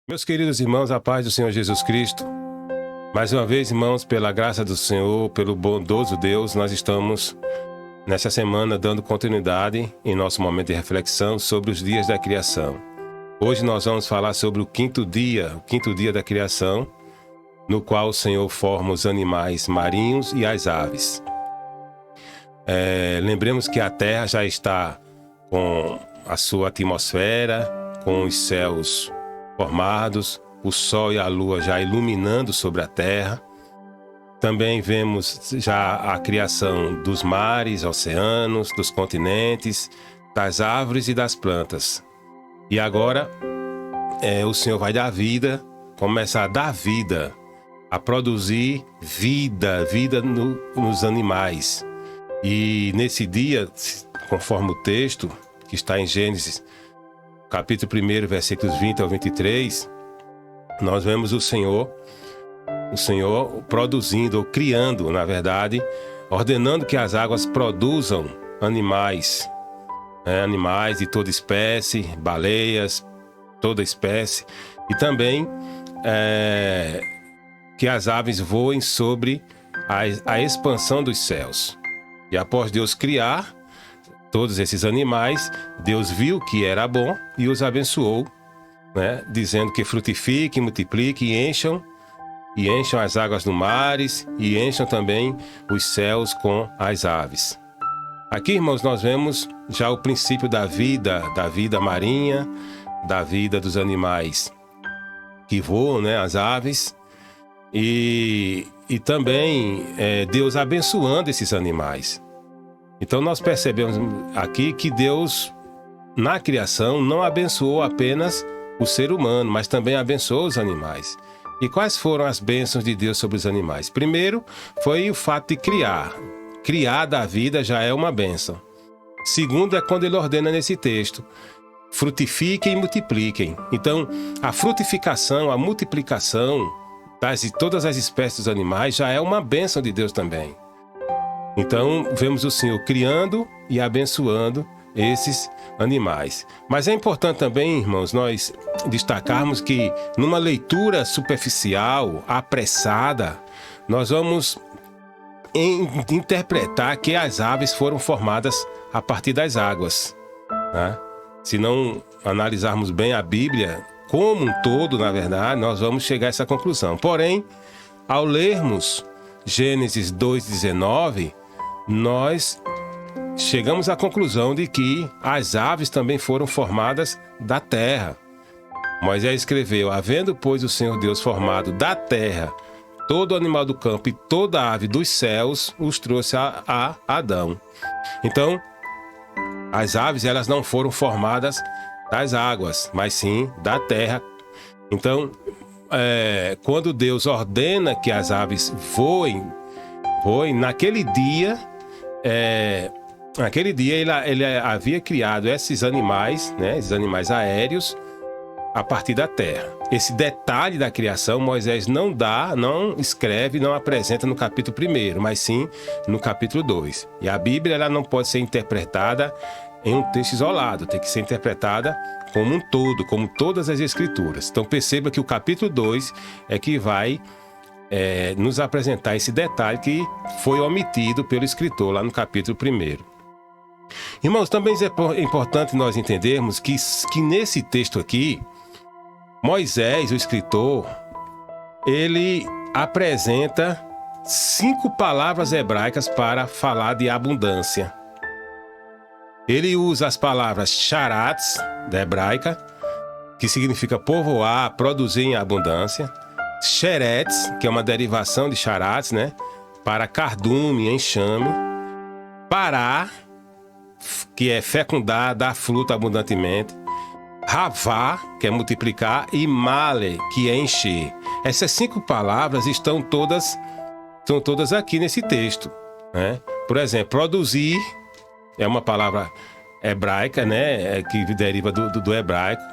Meus queridos irmãos, a paz do Senhor Jesus Cristo. Mais uma vez, irmãos, pela graça do Senhor, pelo bondoso Deus, nós estamos nessa semana dando continuidade em nosso momento de reflexão sobre os dias da criação. Hoje nós vamos falar sobre o quinto dia da criação, no qual o Senhor forma os animais marinhos e as aves. Lembremos que a Terra já está com a sua atmosfera, com os céus formados, o Sol e a Lua já iluminando sobre a Terra. Também vemos já a criação dos mares, oceanos, dos continentes, das árvores e das plantas. E agora o Senhor vai dar vida, começa a dar vida, a produzir vida nos animais. E nesse dia, conforme o texto que está em Gênesis, capítulo 1, versículos 20 ao 23, nós vemos o Senhor produzindo, ou criando, na verdade, ordenando que as águas produzam animais, animais de toda espécie, baleias, toda espécie, e também que as aves voem sobre a expansão dos céus. E após Deus criar todos esses animais, Deus viu que era bom e os abençoou, dizendo que frutifiquem, multipliquem e encham as águas do mares e encham também os céus com as aves. Aqui, irmãos, nós vemos já o princípio da vida marinha, da vida dos animais que voam, as aves, e também Deus abençoando esses animais. Então nós percebemos aqui que Deus, na criação, não abençoou apenas o ser humano, mas também abençoou os animais. E quais foram as bênçãos de Deus sobre os animais? Primeiro, foi o fato de criar. Criar da vida já é uma bênção. Segundo, é quando ele ordena nesse texto: frutifiquem e multipliquem. Então, a frutificação, a multiplicação de todas as espécies dos animais já é uma bênção de Deus também. Então, vemos o Senhor criando e abençoando esses animais. Mas é importante também, irmãos, nós destacarmos que numa leitura superficial, apressada, nós vamos interpretar que as aves foram formadas a partir das águas, Se não analisarmos bem a Bíblia como um todo, na verdade, nós vamos chegar a essa conclusão. Porém, ao lermos Gênesis 2:19, nós chegamos à conclusão de que as aves também foram formadas da terra. Moisés escreveu: havendo, pois, o Senhor Deus formado da terra todo animal do campo e toda ave dos céus, os trouxe a Adão. Então, as aves, elas não foram formadas das águas, mas sim da terra. Então, quando Deus ordena que as aves voem naquele dia, ele havia criado esses animais, esses animais aéreos, a partir da terra. Esse detalhe da criação Moisés não escreve, não apresenta no capítulo 1, mas sim no capítulo 2. E a Bíblia, ela não pode ser interpretada em um texto isolado, tem que ser interpretada como um todo, como todas as escrituras. Então perceba que o capítulo 2 é que vai nos apresentar esse detalhe que foi omitido pelo escritor lá no capítulo 1. Irmãos, também é importante nós entendermos que nesse texto aqui, Moisés, o escritor, ele apresenta 5 palavras hebraicas para falar de abundância. Ele usa as palavras charatz, da hebraica, que significa povoar, produzir em abundância. Sheretz, que é uma derivação de charatz, para cardume, enxame. Pará, que é fecundar, dar fruto abundantemente. Ravá, que é multiplicar, e male, que é encher. Essas 5 palavras estão todas aqui nesse texto, Por exemplo, produzir é uma palavra hebraica, que deriva do hebraico.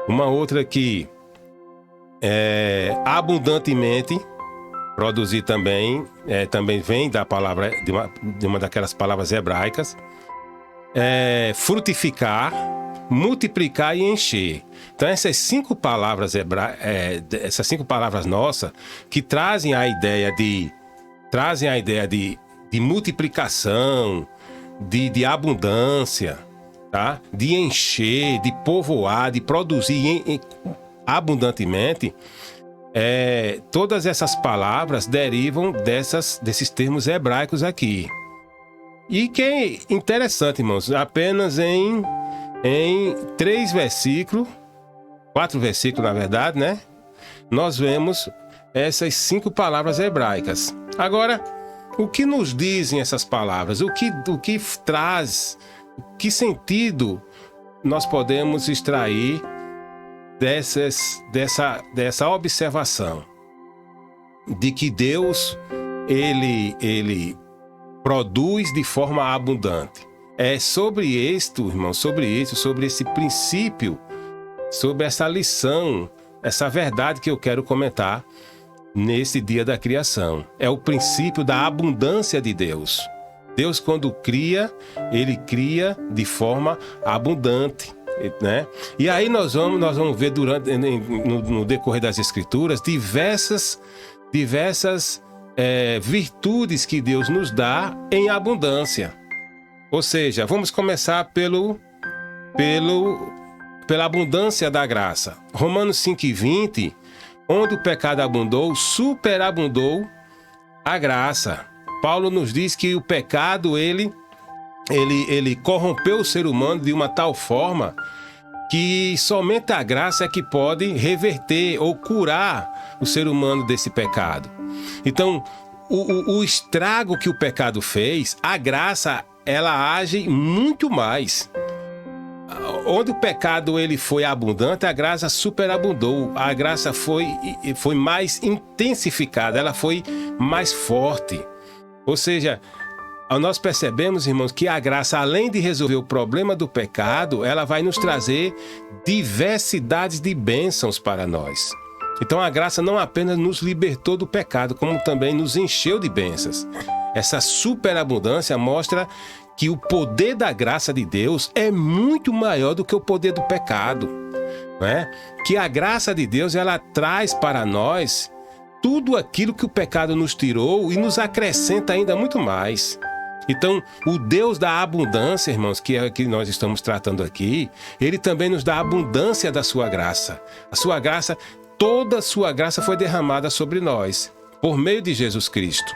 Uma outra que abundantemente, produzir também vem da palavra, de uma daquelas palavras hebraicas. Frutificar, multiplicar e encher. Então essas 5 palavras essas 5 palavras nossas que trazem a ideia de multiplicação, de abundância, tá? De encher, de povoar, de produzir abundantemente. Todas essas palavras derivam desses termos hebraicos aqui. E que é interessante, irmãos, apenas em 3 versículos, 4 versículos na verdade, né? Nós vemos essas 5 palavras hebraicas. Agora, o que nos dizem essas palavras? O que traz, que sentido nós podemos extrair dessa observação de que Deus ele produz de forma abundante? É sobre isto, irmão, sobre esse princípio, sobre essa lição, essa verdade que eu quero comentar nesse dia da criação. É o princípio da abundância de Deus. Deus, quando cria, ele cria de forma abundante, né? E aí nós vamos ver no decorrer das Escrituras diversas virtudes que Deus nos dá em abundância. Ou seja, vamos começar pela abundância da graça. Romanos 5,20, onde o pecado abundou, superabundou a graça. Paulo nos diz que o pecado ele corrompeu o ser humano de uma tal forma que somente a graça é que pode reverter ou curar o ser humano desse pecado. Então, o estrago que o pecado fez, a graça, ela age muito mais. Onde o pecado ele foi abundante, a graça superabundou. A graça foi mais intensificada, ela foi mais forte. Ou seja, nós percebemos, irmãos, que a graça, além de resolver o problema do pecado, ela vai nos trazer diversidades de bênçãos para nós. Então a graça não apenas nos libertou do pecado, como também nos encheu de bênçãos. Essa superabundância mostra que o poder da graça de Deus é muito maior do que o poder do pecado, né? Que a graça de Deus, ela traz para nós tudo aquilo que o pecado nos tirou e nos acrescenta ainda muito mais. Então, o Deus da abundância, irmãos, que é o que nós estamos tratando aqui, ele também nos dá a abundância da sua graça. A sua graça, toda a sua graça foi derramada sobre nós, por meio de Jesus Cristo.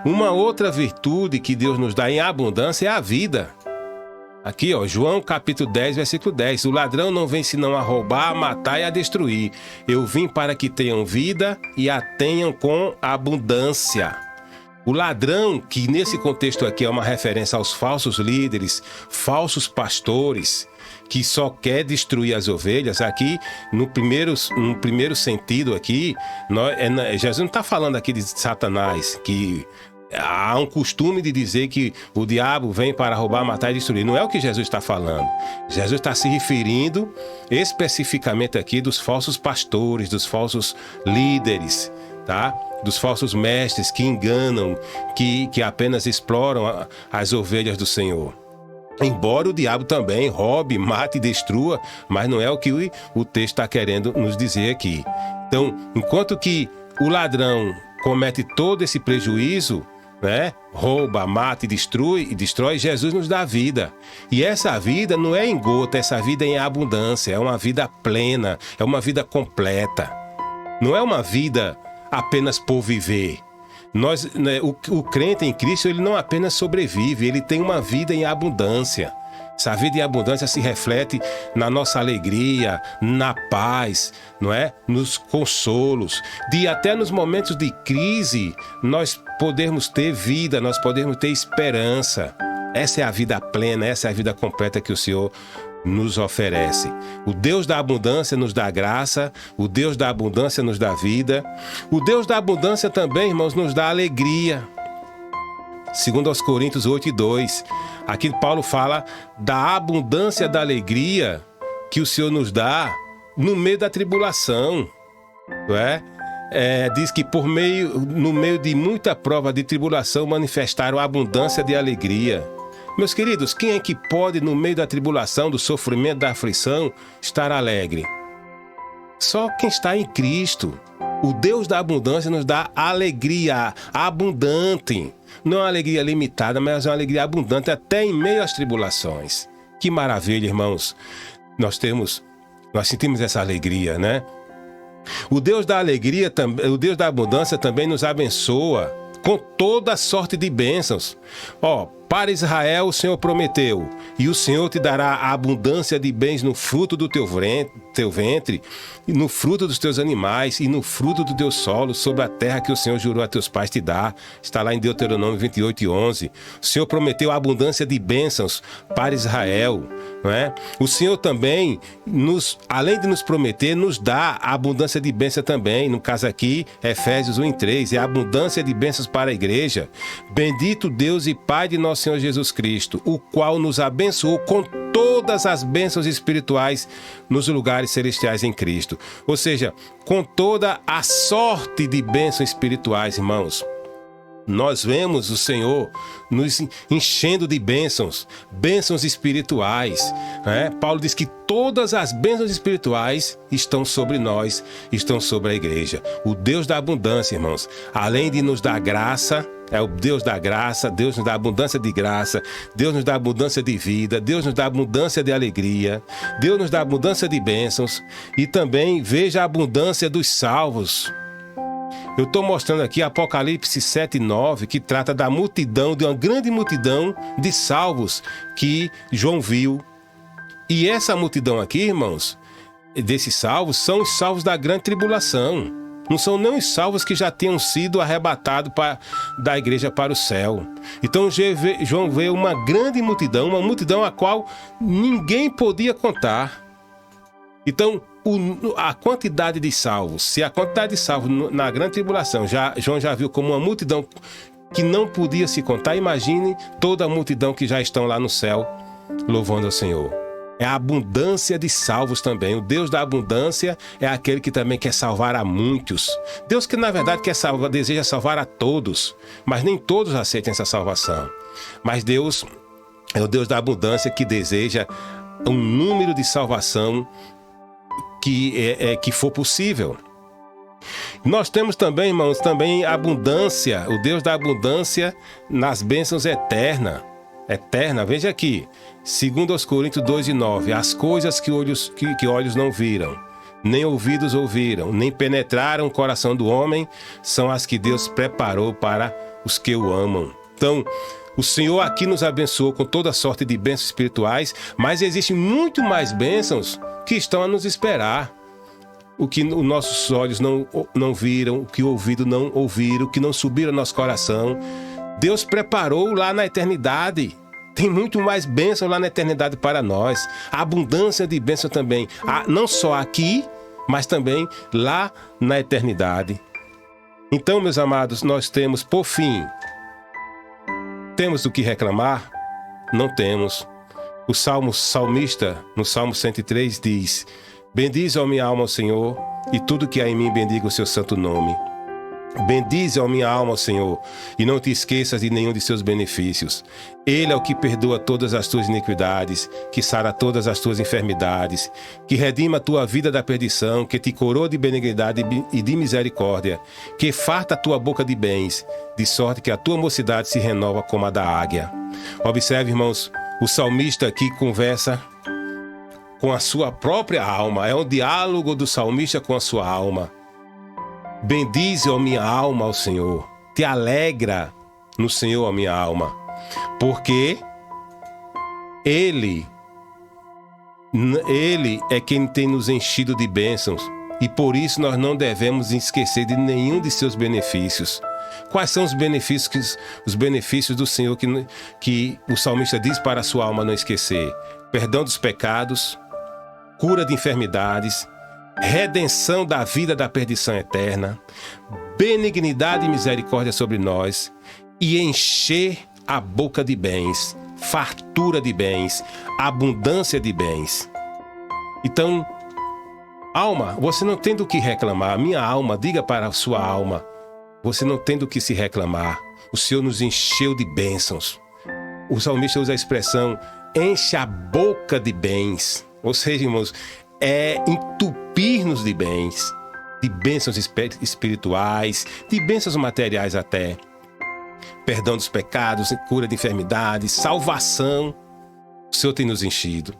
Uma outra virtude que Deus nos dá em abundância é a vida. Aqui, João capítulo 10, versículo 10. O ladrão não vem senão a roubar, a matar e a destruir. Eu vim para que tenham vida e a tenham com abundância. O ladrão, que nesse contexto aqui é uma referência aos falsos líderes, falsos pastores, que só quer destruir as ovelhas, aqui no primeiro sentido aqui, Jesus não está falando aqui de Satanás, que há um costume de dizer que o diabo vem para roubar, matar e destruir. Não é o que Jesus está falando. Jesus está se referindo especificamente aqui dos falsos pastores, dos falsos líderes, tá? Dos falsos mestres que enganam, que apenas exploram as ovelhas do Senhor. Embora o diabo também roube, mate e destrua, mas não é o que o texto está querendo nos dizer aqui. Então, enquanto que o ladrão comete todo esse prejuízo, né? Rouba, mata e destrói, Jesus nos dá vida. E essa vida não é em gota, essa vida é em abundância, é uma vida plena, é uma vida completa. Não é uma vida apenas por viver. O crente em Cristo, ele não apenas sobrevive, ele tem uma vida em abundância. Essa vida em abundância se reflete na nossa alegria, na paz, não é? Nos consolos, até nos momentos de crise, nós podemos ter vida, nós podemos ter esperança. Essa é a vida plena, essa é a vida completa que o Senhor nos oferece. O Deus da abundância nos dá graça, o Deus da abundância nos dá vida. O Deus da abundância também, irmãos, nos dá alegria. Segundo aos Coríntios 8:2, aqui Paulo fala da abundância da alegria que o Senhor nos dá no meio da tribulação, não é? Diz que no meio de muita prova de tribulação manifestaram a abundância de alegria. Meus queridos, quem é que pode, no meio da tribulação, do sofrimento, da aflição, estar alegre? Só quem está em Cristo. O Deus da abundância nos dá alegria abundante. Não uma alegria limitada, mas uma alegria abundante até em meio às tribulações. Que maravilha, irmãos. Nós sentimos essa alegria, né? O Deus da alegria, o Deus da abundância também nos abençoa com toda sorte de bênçãos. Para Israel o Senhor prometeu, e o Senhor te dará a abundância de bens no fruto do teu ventre, e no fruto dos teus animais, e no fruto do teu solo, sobre a terra que o Senhor jurou a teus pais te dar. Está lá em Deuteronômio 28:11. O Senhor prometeu a abundância de bênçãos para Israel, não é? O Senhor também, além de nos prometer, nos dá a abundância de bênçãos também. No caso aqui, Efésios 1:3, é a abundância de bênçãos para a igreja. Bendito Deus e Pai de nosso Senhor Jesus Cristo, o qual nos abençoou com todas as bênçãos espirituais nos lugares celestiais em Cristo. Ou seja, com toda a sorte de bênçãos espirituais, irmãos. Nós vemos o Senhor nos enchendo de bênçãos espirituais, né? Paulo diz que todas as bênçãos espirituais estão sobre nós, estão sobre a igreja. O Deus da abundância, irmãos, além de nos dar graça, é o Deus da graça. Deus nos dá abundância de graça, Deus nos dá abundância de vida, Deus nos dá abundância de alegria, Deus nos dá abundância de bênçãos, e também veja a abundância dos salvos. Eu estou mostrando aqui Apocalipse 7:9, que trata da multidão, de uma grande multidão de salvos que João viu. E essa multidão aqui, irmãos, desses salvos, são os salvos da grande tribulação. Não são nem os salvos que já tenham sido arrebatados da igreja para o céu. Então João vê uma grande multidão, uma multidão a qual ninguém podia contar. Então, a quantidade de salvos, se a quantidade de salvos na grande tribulação, João já viu como uma multidão que não podia se contar, imagine toda a multidão que já estão lá no céu, louvando ao Senhor. É a abundância de salvos também. O Deus da abundância é aquele que também quer salvar a muitos. Deus que, na verdade, deseja salvar a todos, mas nem todos aceitam essa salvação. Mas Deus é o Deus da abundância que deseja um número de salvação que for possível. Nós temos também, irmãos, abundância, o Deus da abundância nas bênçãos eterna, veja aqui, 2 Coríntios 2:9, as coisas que olhos não viram, nem ouvidos ouviram, nem penetraram o coração do homem, são as que Deus preparou para os que o amam. Então, o Senhor aqui nos abençoou com toda sorte de bênçãos espirituais, mas existem muito mais bênçãos que estão a nos esperar. O que os nossos olhos não viram, o que o ouvido não ouviram, o que não subiram ao nosso coração, Deus preparou lá na eternidade. Tem muito mais bênção lá na eternidade para nós. A abundância de bênção também, não só aqui, mas também lá na eternidade. Então, meus amados, nós temos, por fim, temos do que reclamar? Não temos. O salmista, no Salmo 103, diz: bendize, ó minha alma, ao Senhor, e tudo que há em mim bendiga o seu santo nome. Bendize, ó minha alma, ao Senhor, e não te esqueças de nenhum de seus benefícios. Ele é o que perdoa todas as tuas iniquidades, que sara todas as tuas enfermidades, que redima a tua vida da perdição, que te coroa de benignidade e de misericórdia, que farta a tua boca de bens, de sorte que a tua mocidade se renova como a da águia. Observe, irmãos, o salmista aqui conversa com a sua própria alma. É um diálogo do salmista com a sua alma. Bendize, ó minha alma, ao Senhor. Te alegra no Senhor, ó minha alma. Porque Ele é quem tem nos enchido de bênçãos. E por isso nós não devemos esquecer de nenhum de seus benefícios. Quais são os benefícios do Senhor que o salmista diz para a sua alma não esquecer? Perdão dos pecados, cura de enfermidades, redenção da vida da perdição eterna, benignidade e misericórdia sobre nós, e encher a boca de bens, fartura de bens, abundância de bens. Então, alma, você não tem do que reclamar. Minha alma, diga para a sua alma, você não tem do que se reclamar. O Senhor nos encheu de bênçãos. O salmista usa a expressão enche a boca de bens. Ou seja, irmãos, é entupir-nos de bens, de bênçãos espirituais, de bênçãos materiais até. Perdão dos pecados, cura de enfermidades, salvação. O Senhor tem nos enchido.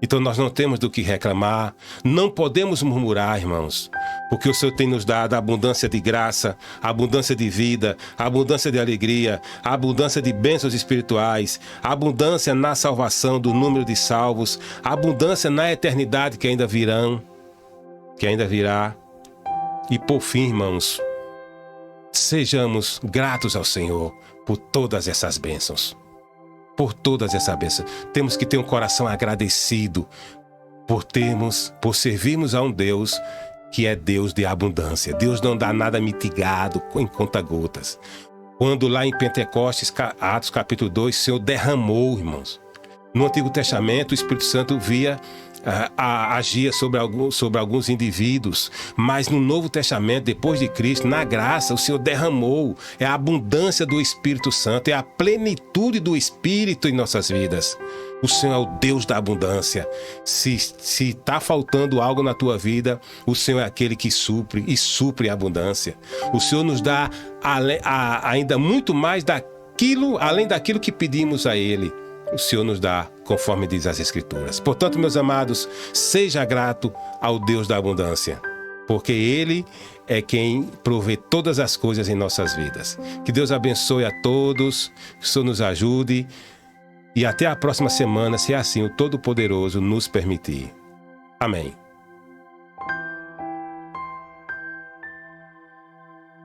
Então nós não temos do que reclamar, não podemos murmurar, irmãos, porque o Senhor tem nos dado a abundância de graça, a abundância de vida, a abundância de alegria, a abundância de bênçãos espirituais, a abundância na salvação do número de salvos, a abundância na eternidade que ainda virá. E por fim, irmãos, sejamos gratos ao Senhor por todas essas bênçãos. Por todas essas bênçãos. Temos que ter um coração agradecido por servirmos a um Deus que é Deus de abundância. Deus não dá nada mitigado em conta-gotas. Quando lá em Pentecostes, Atos capítulo 2, o Senhor derramou, irmãos. No Antigo Testamento, o Espírito Santo agia sobre alguns indivíduos, mas no Novo Testamento, depois de Cristo, na graça, o Senhor derramou. É a abundância do Espírito Santo, é a plenitude do Espírito em nossas vidas. O Senhor é o Deus da abundância. Se está faltando algo na tua vida, o Senhor é aquele que supre e supre a abundância. O Senhor nos dá ainda muito mais além daquilo que pedimos a Ele. O Senhor nos dá, conforme diz as Escrituras. Portanto, meus amados, seja grato ao Deus da abundância, porque Ele é quem provê todas as coisas em nossas vidas. Que Deus abençoe a todos, que o Senhor nos ajude e até a próxima semana, se assim o Todo-Poderoso nos permitir. Amém.